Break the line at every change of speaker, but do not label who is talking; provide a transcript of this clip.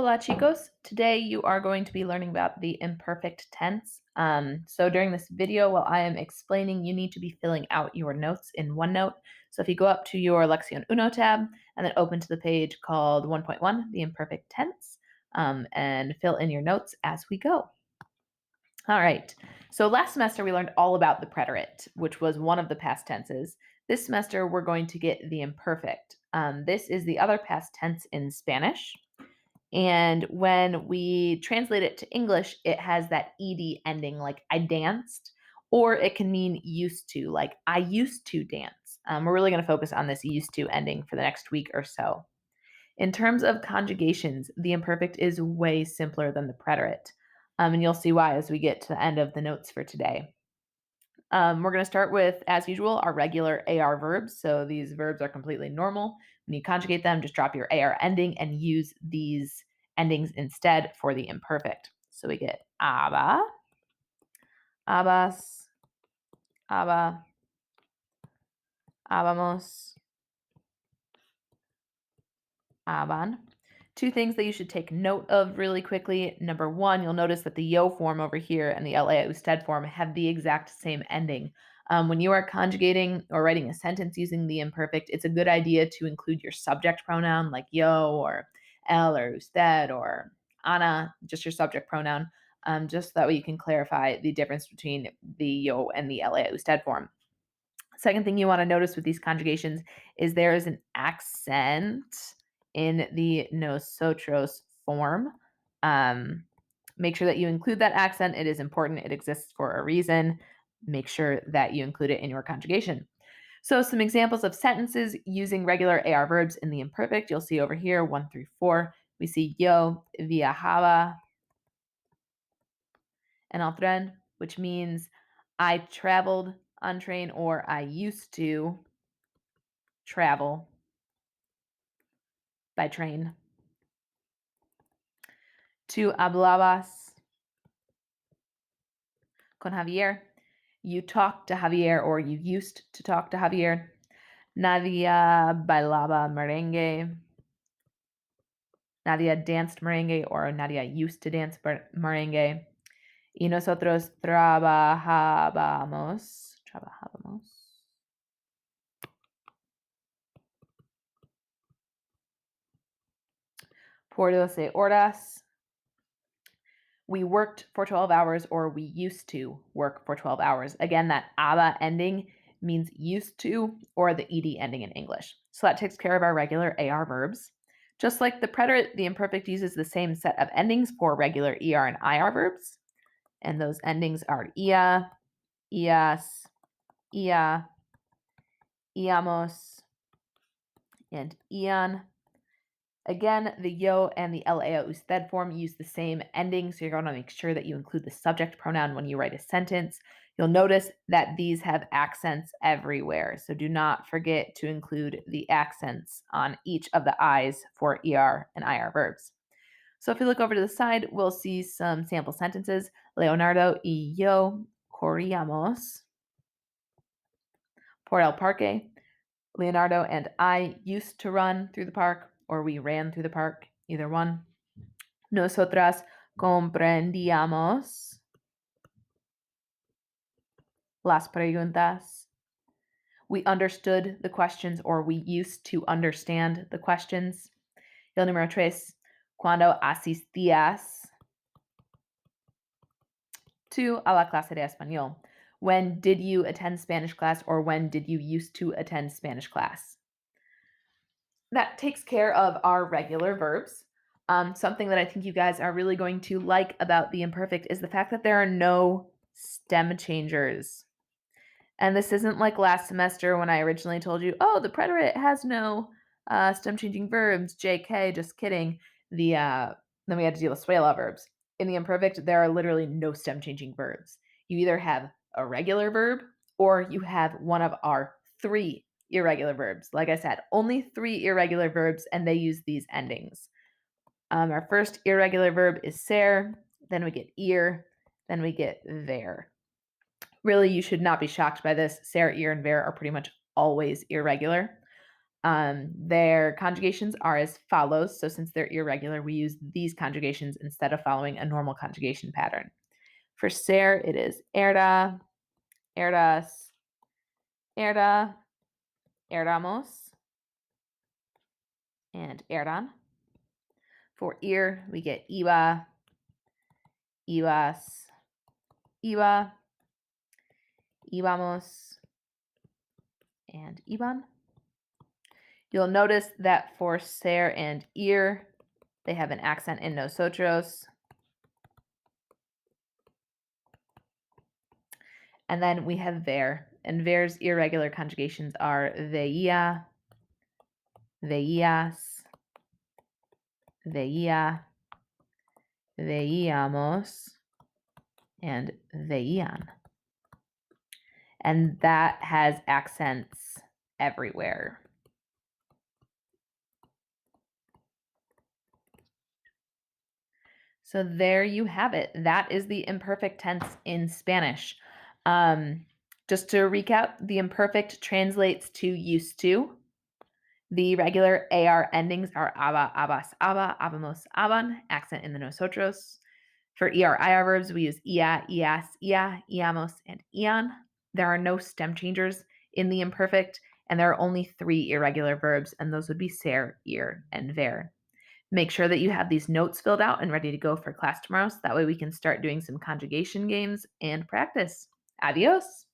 Hola chicos, today you are going to be learning about the imperfect tense. So during this video, while I am explaining, you need to be filling out your notes in OneNote. So if you go up to your Lección Uno tab and then open to the page called 1.1, the imperfect tense, and fill in your notes as we go. All right, so last semester we learned all about the preterite, which was one of the past tenses. This semester we're going to get the imperfect. This is the other past tense in Spanish. And when we translate it to English, it has that ed ending, like I danced, or it can mean used to, like I used to dance. We're really going to focus on this used to ending for the next week or so. In terms of conjugations, the imperfect is way simpler than the preterite. And you'll see why as we get to the end of the notes for today. We're going to start with, as usual, our regular AR verbs. So these verbs are completely normal. When you conjugate them, just drop your AR ending and use these endings instead for the imperfect. So we get aba, abas, aba, abamos, aban. Two things that you should take note of really quickly. Number one, you'll notice that the yo form over here and the la usted form have the exact same ending. When you are conjugating or writing a sentence using the imperfect, it's a good idea to include your subject pronoun like yo or el or usted or ana, just your subject pronoun, just so that way you can clarify the difference between the yo and the la usted form. Second thing you want to notice with these conjugations is there is an accent in the nosotros form. Make sure that you include that accent. It is important. It exists for a reason. Make sure that you include it in your conjugation. So some examples of sentences using regular AR verbs in the imperfect, you'll see over here, 1 through 4. We see yo viajaba en el tren, which means I traveled on train, or I used to travel by train. Tú hablabas con Javier. You talked to Javier, or you used to talk to Javier. Nadia bailaba merengue. Nadia danced merengue, or Nadia used to dance merengue. Y nosotros trabajábamos. Por 12 horas. We worked for 12 hours, or we used to work for 12 hours. Again, that aba ending means used to, or the ed ending in English. So that takes care of our regular AR verbs. Just like the preterite, the imperfect uses the same set of endings for regular ER and IR verbs. And those endings are ia, ias, ia, iamos, and ian. Again, the yo and the la usted form use the same ending, so you're going to make sure that you include the subject pronoun when you write a sentence. You'll notice that these have accents everywhere, so do not forget to include the accents on each of the I's for ER and IR verbs. So if you look over to the side, we'll see some sample sentences. Leonardo y yo corríamos por el parque. Leonardo and I used to run through the park, or we ran through the park, either one. Nosotras comprendíamos las preguntas. We understood the questions, or we used to understand the questions. El número 3, cuando asistías a la clase de español. When did you attend Spanish class, or when did you used to attend Spanish class? That takes care of our regular verbs. Something that I think you guys are really going to like about the imperfect is the fact that there are no stem changers. And this isn't like last semester when I originally told you, oh, the preterite has no stem changing verbs, JK, just kidding. Then we had to deal with suela verbs. In the imperfect, there are literally no stem changing verbs. You either have a regular verb or you have one of our 3 irregular verbs. Like I said, only 3 irregular verbs, and they use these endings. Our first irregular verb is ser, then we get ir, then we get ver. Really, you should not be shocked by this. Ser, ir, and ver are pretty much always irregular. Their conjugations are as follows. So since they're irregular, we use these conjugations instead of following a normal conjugation pattern. For ser, it is erda, erdas, erda, erdamos, and erdan. For ir, we get iba, ibas, iba, íbamos, and iban. You'll notice that for ser and ir, they have an accent in nosotros. And then we have ver, and ver's irregular conjugations are veía, veías, veía, veíamos, and veían. And that has accents everywhere. So there you have it. That is the imperfect tense in Spanish. Just to recap, the imperfect translates to used to. The regular AR endings are aba, abas, aba, abamos, aban, accent in the nosotros. For ER/IR verbs, we use ia, ias, ia, iamos, and ian. There are no stem changers in the imperfect, and there are only 3 irregular verbs, and those would be ser, ir, and ver. Make sure that you have these notes filled out and ready to go for class tomorrow, so that way we can start doing some conjugation games and practice. Adios.